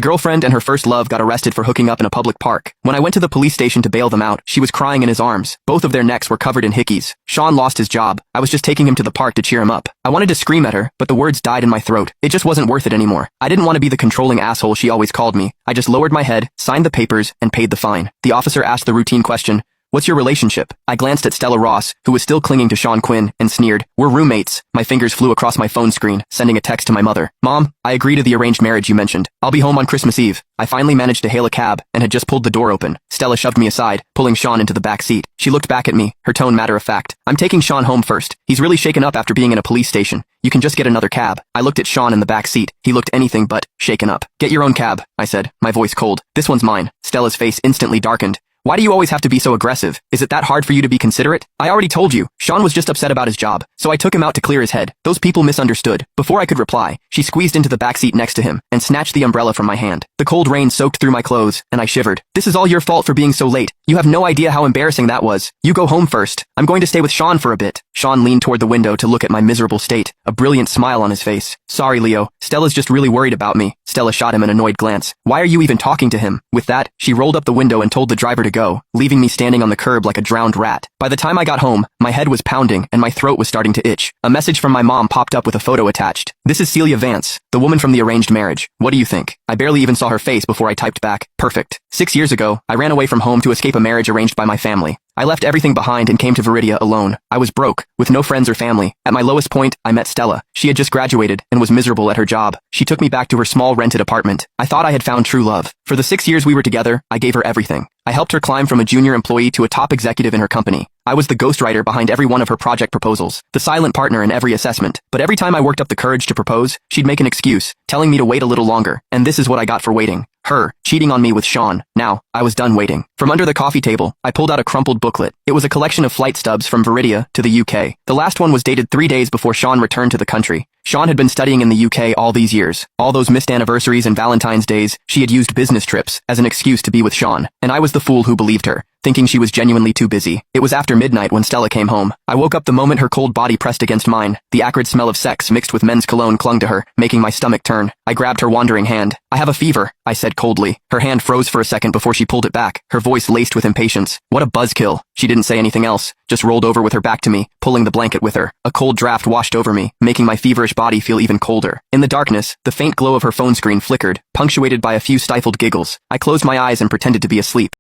Girlfriend and her first love got arrested for hooking up in a public park. When I went to the police station to bail them out, she was crying in his arms. Both of their necks were covered in hickeys. Sean lost his job. I was just taking him to the park to cheer him up. I wanted to scream at her, but the words died in my throat. It just wasn't worth it anymore. I didn't want to be the controlling asshole she always called me. I just lowered my head, signed the papers, and paid the fine. The officer asked the routine question, "What's your relationship?" I glanced at Stella Ross, who was still clinging to Sean Quinn, and sneered, "We're roommates." My fingers flew across my phone screen, sending a text to my mother. "Mom, I agree to the arranged marriage you mentioned. I'll be home on Christmas Eve." I finally managed to hail a cab, and had just pulled the door open. Stella shoved me aside, pulling Sean into the back seat. She looked back at me, her tone matter-of-fact. "I'm taking Sean home first. He's really shaken up after being in a police station. You can just get another cab." I looked at Sean in the back seat. He looked anything but shaken up. "Get your own cab," I said, my voice cold. "This one's mine." Stella's face instantly darkened. "Why do you always have to be so aggressive? Is it that hard for you to be considerate? I already told you, Sean was just upset about his job, so I took him out to clear his head. Those people misunderstood." Before I could reply, she squeezed into the backseat next to him and snatched the umbrella from my hand. The cold rain soaked through my clothes, and I shivered. "This is all your fault for being so late. You have no idea how embarrassing that was. You go home first. I'm going to stay with Sean for a bit." Sean leaned toward the window to look at my miserable state, a brilliant smile on his face. "Sorry, Leo. Stella's just really worried about me." Stella shot him an annoyed glance. "Why are you even talking to him?" With that, she rolled up the window and told the driver to go, leaving me standing on the curb like a drowned rat. By the time I got home, my head was pounding and my throat was starting to itch. A message from my mom popped up with a photo attached. "This is Celia Vance, the woman from the arranged marriage. What do you think?" I barely even saw her face before I typed back, "Perfect." 6 years ago, I ran away from home to escape a marriage arranged by my family. I left everything behind and came to Viridia alone. I was broke, with no friends or family. At my lowest point, I met Stella. She had just graduated and was miserable at her job. She took me back to her small rented apartment. I thought I had found true love. For the 6 years we were together, I gave her everything. I helped her climb from a junior employee to a top executive in her company. I was the ghostwriter behind every one of her project proposals, the silent partner in every assessment. But every time I worked up the courage to propose, she'd make an excuse, telling me to wait a little longer. And this is what I got for waiting. Her, cheating on me with Sean. Now, I was done waiting. From under the coffee table, I pulled out a crumpled booklet. It was a collection of flight stubs from Viridia to the UK. The last one was dated 3 days before Sean returned to the country. Sean had been studying in the UK all these years. All those missed anniversaries and Valentine's days, she had used business trips as an excuse to be with Sean. And I was the fool who believed her, thinking she was genuinely too busy. It was after midnight when Stella came home. I woke up the moment her cold body pressed against mine. The acrid smell of sex mixed with men's cologne clung to her, making my stomach turn. I grabbed her wandering hand. "I have a fever," I said coldly. Her hand froze for a second before she pulled it back, her voice laced with impatience. "What a buzzkill." She didn't say anything else, just rolled over with her back to me, pulling the blanket with her. A cold draft washed over me, making my feverish body feel even colder. In the darkness, the faint glow of her phone screen flickered, punctuated by a few stifled giggles. I closed my eyes and pretended to be asleep.